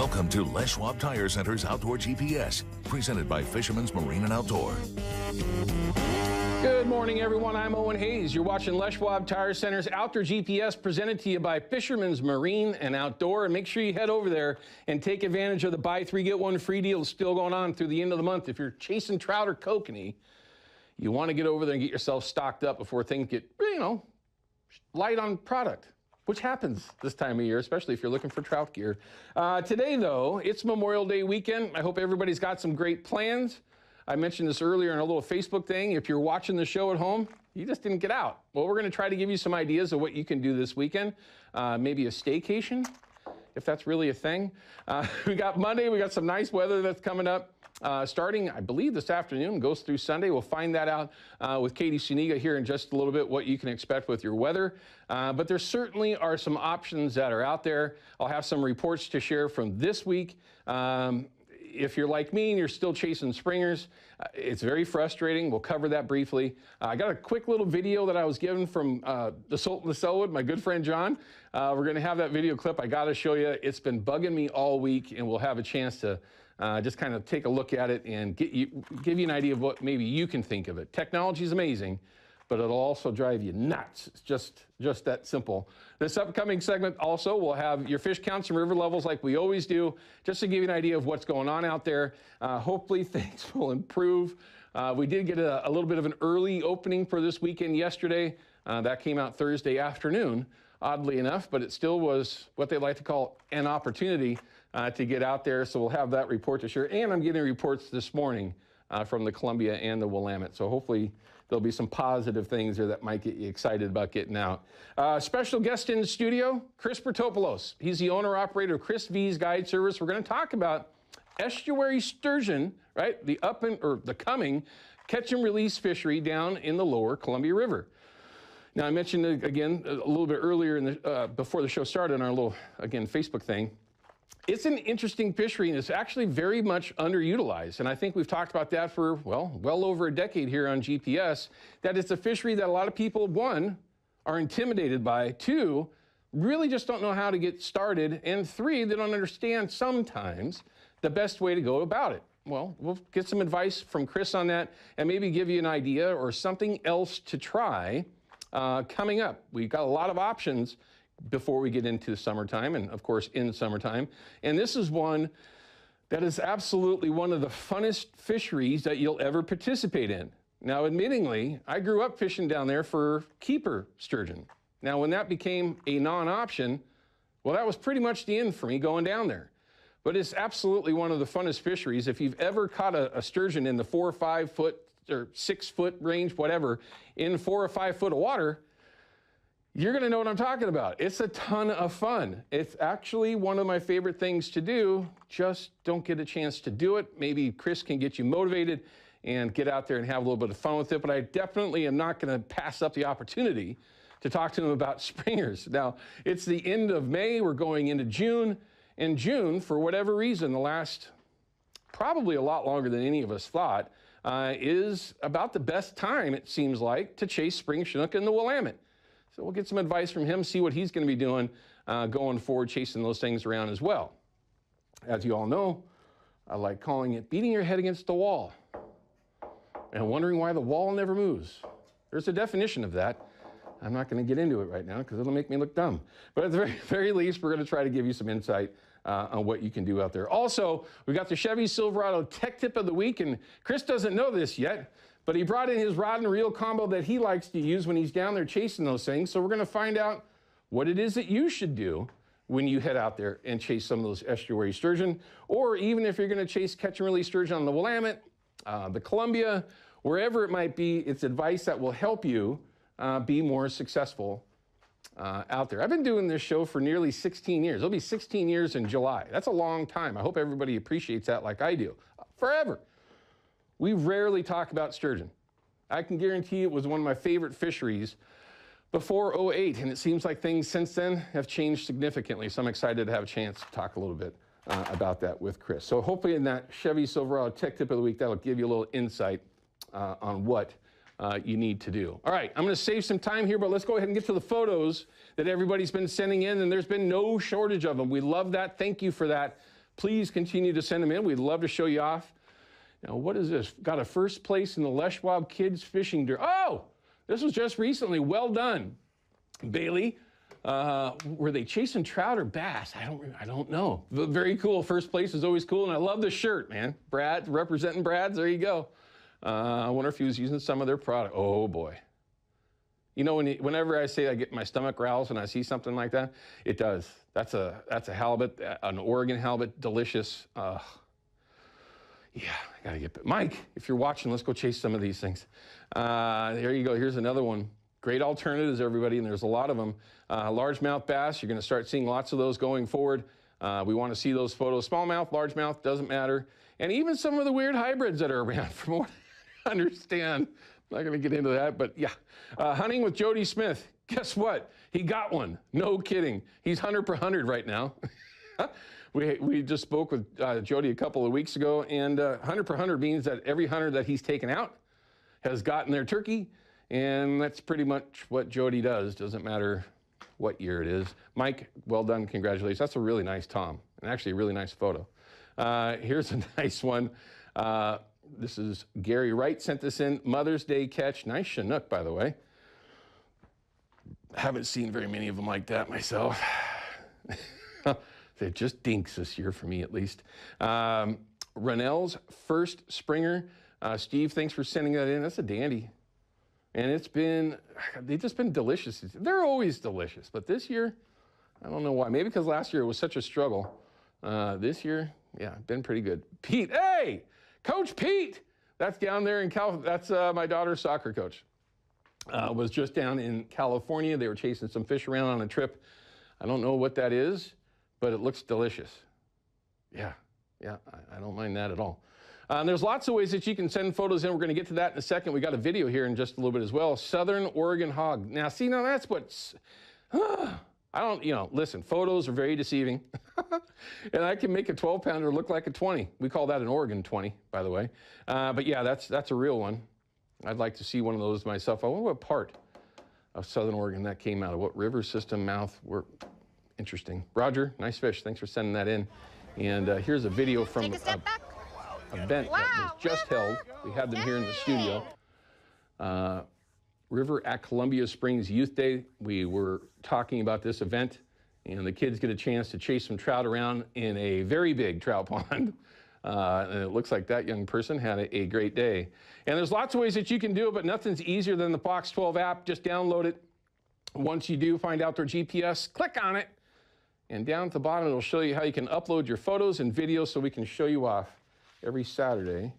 Welcome to Les Schwab Tire Center's Outdoor GPS, presented by Fisherman's Marine and Outdoor. Good morning, everyone. I'm Owen Hayes. You're watching Les Schwab Tire Center's Outdoor GPS, presented to you by Fisherman's Marine and Outdoor. And make sure you head over there and take advantage of the buy three, get one free deal still going on through the end of the month. If you're chasing trout or kokanee, you want to get over there and get yourself stocked up before things get, light on product, which happens this time of year, especially if you're looking for trout gear. Today, though, it's Memorial Day weekend. I hope everybody's got some great plans. I mentioned this earlier in a little Facebook thing. If you're watching the show at home, you just didn't get out. Well, we're going to try to give you some ideas of what you can do this weekend. Maybe a staycation, if that's really a thing. We got Monday. We got some nice weather that's coming up. Starting, I believe, this afternoon, goes through Sunday. We'll find that out with Katie Suniga here in just a little bit, what you can expect with your weather. But there certainly are some options that are out there. I'll have some reports to share from this week. If you're like me and you're still chasing springers, it's very frustrating. We'll cover that briefly. I got a quick little video that I was given from the Sultan of Selwood, my good friend John. We're going to have that video clip. I got to show you. It's been bugging me all week, and we'll have a chance to just kind of take a look at it and give you an idea of what maybe you can think of it. Technology is amazing, but it'll also drive you nuts. It's just that simple. This upcoming segment also will have your fish counts and river levels like we always do, just to give you an idea of what's going on out there. Hopefully things will improve. We did get a little bit of an early opening for this weekend yesterday. That came out Thursday afternoon, oddly enough, but it still was what they like to call an opportunity to get out there. So we'll have that report to share. And I'm getting reports this morning from the Columbia and the Willamette. So hopefully there'll be some positive things there that might get you excited about getting out. Special guest in the studio, Chris Bertopoulos. He's the owner-operator of Chris V's Guide Service. We're going to talk about estuary sturgeon, right? The coming catch and release fishery down in the lower Columbia River. Now, I mentioned again a little bit earlier before the show started on our little, again, Facebook thing. It's an interesting fishery, and it's actually very much underutilized. And I think we've talked about that for, well over a decade here on GPS, that it's a fishery that a lot of people, one, are intimidated by, two, really just don't know how to get started, and three, they don't understand sometimes the best way to go about it. Well, we'll get some advice from Chris on that and maybe give you an idea or something else to try coming up. We've got a lot of options before we get into summertime, and of course in summertime. And this is one that is absolutely one of the funnest fisheries that you'll ever participate in. Now, admittingly, I grew up fishing down there for keeper sturgeon. Now, when that became a non-option, well, that was pretty much the end for me going down there. But it's absolutely one of the funnest fisheries. If you've ever caught a sturgeon in the 4 or 5 foot or 6 foot range, whatever, in 4 or 5 foot of water, you're going to know what I'm talking about. It's a ton of fun. It's actually one of my favorite things to do. Just don't get a chance to do it. Maybe Chris can get you motivated and get out there and have a little bit of fun with it. But I definitely am not going to pass up the opportunity to talk to him about springers. Now, it's the end of May. We're going into June. And June, for whatever reason, the last probably a lot longer than any of us thought, is about the best time, it seems like, to chase spring chinook in the Willamette. So we'll get some advice from him, see what he's going to be doing going forward, chasing those things around as well. As you all know, I like calling it beating your head against the wall and wondering why the wall never moves. There's a definition of that. I'm not going to get into it right now because it'll make me look dumb. But at the very least, we're going to try to give you some insight on what you can do out there. Also, we got the Chevy Silverado Tech Tip of the Week, and Chris doesn't know this yet, but he brought in his rod and reel combo that he likes to use when he's down there chasing those things. So we're going to find out what it is that you should do when you head out there and chase some of those estuary sturgeon, or even if you're going to chase catch and release sturgeon on the Willamette, the Columbia, wherever it might be. It's advice that will help you be more successful out there. I've been doing this show for nearly 16 years. It'll be 16 years in July. That's a long time. I hope everybody appreciates that like I do. Forever. We rarely talk about sturgeon. I can guarantee it was one of my favorite fisheries before '08, and it seems like things since then have changed significantly. So I'm excited to have a chance to talk a little bit about that with Chris. So hopefully in that Chevy Silverado Tech Tip of the Week, that'll give you a little insight on what you need to do. All right, I'm going to save some time here, but let's go ahead and get to the photos that everybody's been sending in, and there's been no shortage of them. We love that. Thank you for that. Please continue to send them in. We'd love to show you off. Now, what is this? Got a first place in the Les Schwab Kids Fishing Derby. Oh, this was just recently. Well done, Bailey. Were they chasing trout or bass? I don't know. But very cool. First place is always cool, and I love the shirt, man. Brad, representing Brad's. There you go. I wonder if he was using some of their product. Oh boy. You know, whenever I say I get my stomach growls when I see something like that, it does. That's a halibut, an Oregon halibut, delicious. Yeah, I gotta get, Mike, if you're watching, let's go chase some of these things. There you go, here's another one. Great alternatives, everybody, and there's a lot of them. Largemouth bass, you're gonna start seeing lots of those going forward. We wanna see those photos. Smallmouth, largemouth, doesn't matter. And even some of the weird hybrids that are around, from what I understand. I'm not gonna get into that, but yeah. Hunting with Jody Smith, guess what? He got one, no kidding. He's 100 per 100 right now. We just spoke with Jody a couple of weeks ago, and 100 per 100 means that every hunter that he's taken out has gotten their turkey, and that's pretty much what Jody does. Doesn't matter what year it is. Mike, well done, congratulations. That's a really nice Tom, and actually a really nice photo. Here's a nice one. This is Gary Wright sent this in. Mother's Day catch. Nice Chinook, by the way. Haven't seen very many of them like that myself. They're just dinks this year for me, at least. Rennell's first Springer. Steve, thanks for sending that in. That's a dandy. And they've just been delicious. They're always delicious, but this year, I don't know why. Maybe because last year it was such a struggle. This year, yeah, been pretty good. Pete, hey, Coach Pete. That's down there in California. That's my daughter's soccer coach. Was just down in California. They were chasing some fish around on a trip. I don't know what that is, but it looks delicious. Yeah, I don't mind that at all. There's lots of ways that you can send photos in. We're going to get to that in a second. We got a video here in just a little bit as well. Southern Oregon hog. Now, see, now that's what's, I don't, listen, photos are very deceiving. And I can make a 12-pounder look like a 20. We call that an Oregon 20, by the way. But yeah, that's a real one. I'd like to see one of those myself. I wonder what part of Southern Oregon that came out of. What river system, mouth, were interesting. Roger, nice fish. Thanks for sending that in. And here's a video from an event that was just held. We had them here in the studio. River at Columbia Springs Youth Day. We were talking about this event, and the kids get a chance to chase some trout around in a very big trout pond. And it looks like that young person had a great day. And there's lots of ways that you can do it, but nothing's easier than the Fox 12 app. Just download it. Once you do find Outdoor GPS, click on it. And down at the bottom, it'll show you how you can upload your photos and videos so we can show you off every Saturday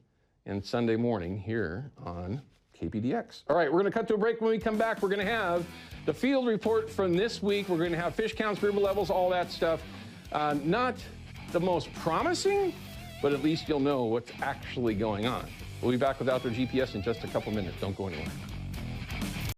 and Sunday morning here on KPDX. All right, we're going to cut to a break. When we come back, we're going to have the field report from this week. We're going to have fish counts, grouper levels, all that stuff. Not the most promising, but at least you'll know what's actually going on. We'll be back with Outdoor GPS in just a couple minutes. Don't go anywhere.